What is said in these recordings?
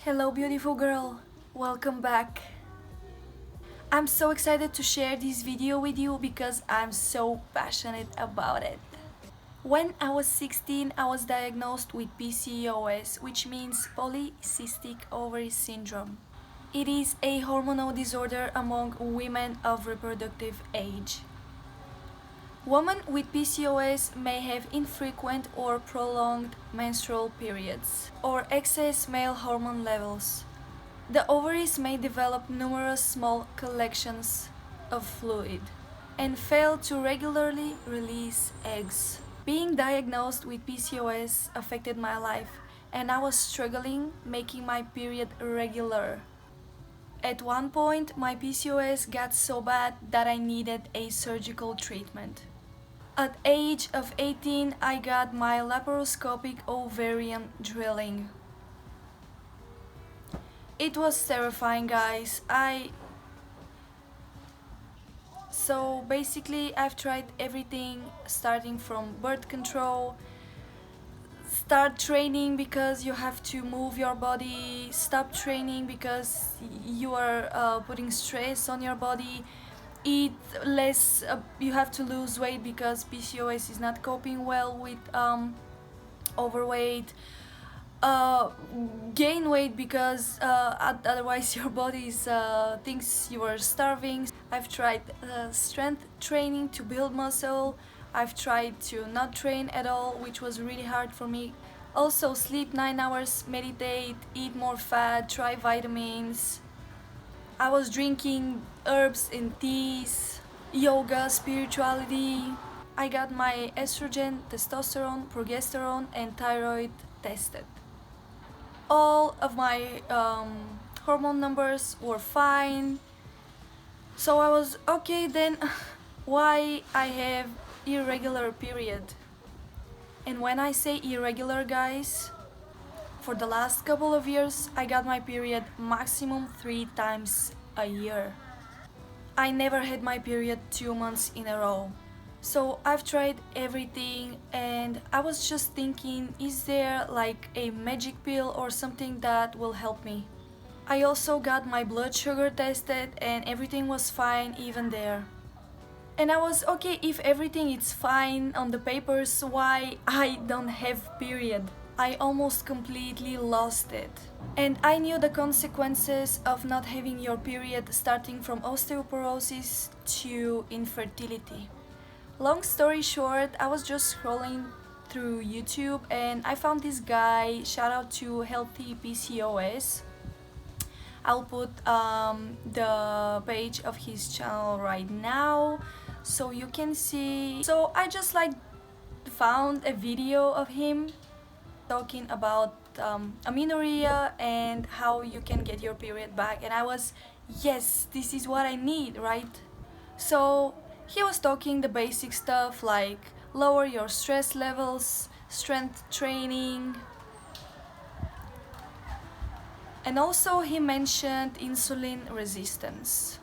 Hello beautiful girl, welcome back. I'm so excited to share this video with you because I'm so passionate about it. When I was 16, I was diagnosed with PCOS, which means polycystic ovary syndrome. It is a hormonal disorder among women of reproductive age. Women with PCOS may have infrequent or prolonged menstrual periods or excess male hormone levels. The ovaries may develop numerous small collections of fluid and fail to regularly release eggs. Being diagnosed with PCOS affected my life, and I was struggling making my period regular. At one point, my PCOS got so bad that I needed a surgical treatment. At age of 18, I got my laparoscopic ovarian drilling. It was terrifying, guys. So basically, I've tried everything, starting from birth control, start training because you have to move your body, stop training because you are putting stress on your body, eat less, you have to lose weight because PCOS is not coping well with overweight, gain weight because otherwise your body thinks you are starving. I've tried strength training to build muscle. I've tried to not train at all, which was really hard for me. Also sleep 9 hours, meditate, eat more fat, try vitamins. I was drinking herbs and teas, yoga, spirituality. I got my estrogen, testosterone, progesterone and thyroid tested. All of my hormone numbers were fine. So I was okay, then why I have irregular period? And when I say irregular, guys, for the last couple of years I got my period maximum 3 times a year. I never had my period 2 months in a row. So I've tried everything and I was just thinking, is there like a magic pill or something that will help me? I also got my blood sugar tested and everything was fine even there. And I was okay, if everything is fine on the papers, why I don't have period? I almost completely lost it. And I knew the consequences of not having your period, starting from osteoporosis to infertility. Long story short, I was just scrolling through YouTube and I found this guy, shout out to Healthy PCOS. I'll put the page of his channel right now so you can see. So I just found a video of him talking about amenorrhea and how you can get your period back, and I was, yes, this is what I need, right? So he was talking the basic stuff like lower your stress levels, strength training, and also he mentioned insulin resistance.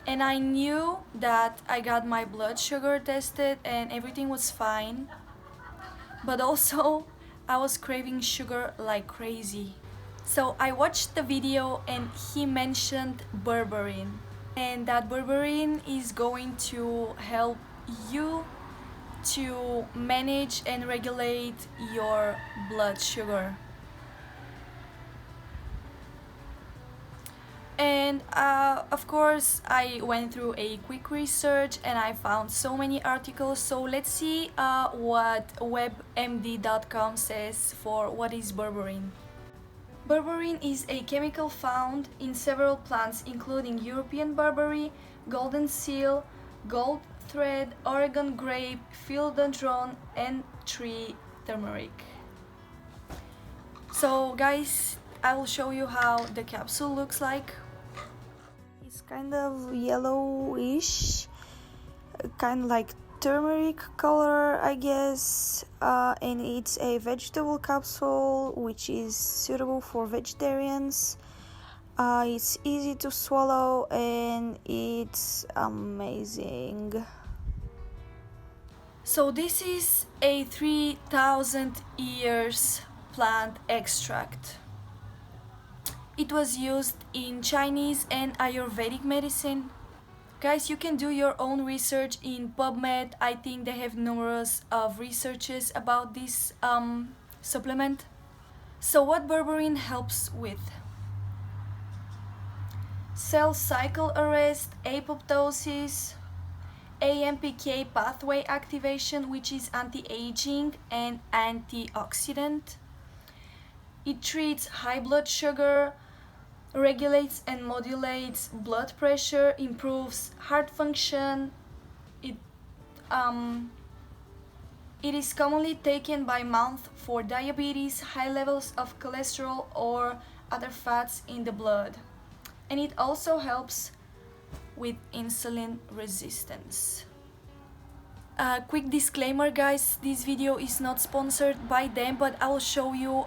And I knew that I got my blood sugar tested and everything was fine, but also I was craving sugar like crazy. So I watched the video and he mentioned berberine, and that berberine is going to help you to manage and regulate your blood sugar. And of course I went through a quick research and I found so many articles. So let's see what webmd.com says for what is berberine. Berberine is a chemical found in several plants including European barberry, golden seal, gold thread, Oregon grape, philodendron and tree turmeric. So guys, I will show you how the capsule looks like. It's kind of yellowish, kind of like turmeric color, I guess, and it's a vegetable capsule which is suitable for vegetarians. It's easy to swallow and it's amazing. So this is a 3,000 years plant extract. It was used in Chinese and Ayurvedic medicine. Guys, you can do your own research in PubMed. I think they have numerous of researches about this supplement. So what berberine helps with? Cell cycle arrest, apoptosis, AMPK pathway activation, which is anti-aging and antioxidant. It treats high blood sugar, regulates and modulates blood pressure, improves heart function. It is commonly taken by mouth for diabetes, high levels of cholesterol or other fats in the blood. And it also helps with insulin resistance. Quick disclaimer, guys, this video is not sponsored by them, but I will show you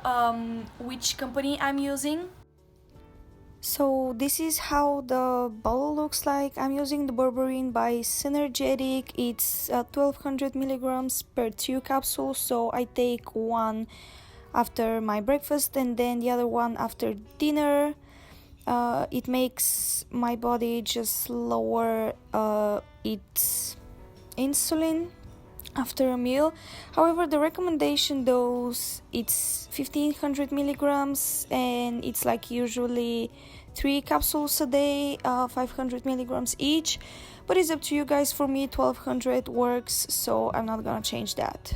which company I'm using. So this is how the bottle looks like. I'm using the berberine by Synergetic. It's 1200 milligrams per 2 capsules, so I take one after my breakfast and then the other one after dinner. It makes my body just lower its insulin after a meal. However, the recommendation dose, it's 1500 milligrams and it's like usually 3 capsules a day, 500 milligrams each, but it's up to you guys. For me 1200 works, so I'm not gonna change that.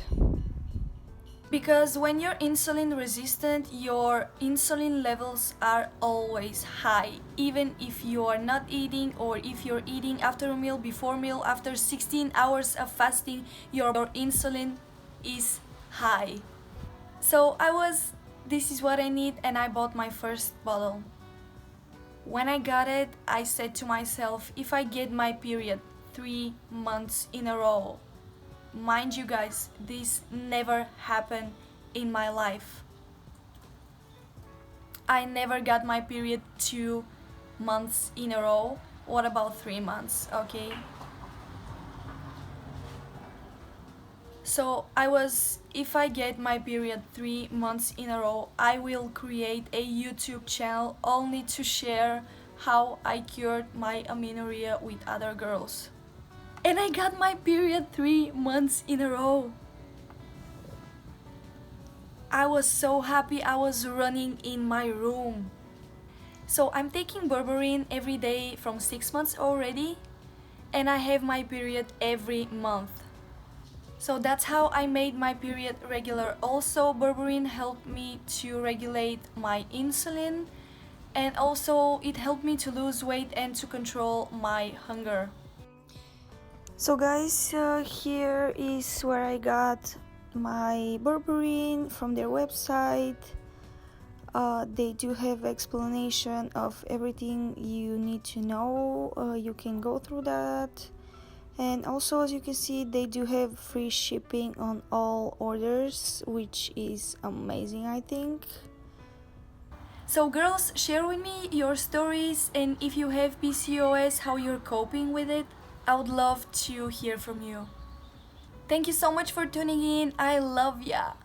Because when you're insulin resistant, your insulin levels are always high, even if you are not eating, or if you're eating after a meal, before meal, after 16 hours of fasting, your insulin is high. So this is what I need, and I bought my first bottle. When I got it, I said to myself, if I get my period 3 months in a row, mind you guys, this never happened in my life. I never got my period 2 months in a row. What about 3 months, okay? So if I get my period 3 months in a row, I will create a YouTube channel only to share how I cured my amenorrhea with other girls. And I got my period 3 months in a row. I was so happy, I was running in my room. So I'm taking berberine every day from 6 months already, and I have my period every month. So that's how I made my period regular. Also, berberine helped me to regulate my insulin, and also it helped me to lose weight and to control my hunger. So guys, here is where I got my berberine from their website. They do have explanation of everything you need to know. You can go through that. And also, as you can see, they do have free shipping on all orders, which is amazing, I think. So girls, share with me your stories, and if you have PCOS, how you're coping with it. I would love to hear from you. Thank you so much for tuning in. I love ya.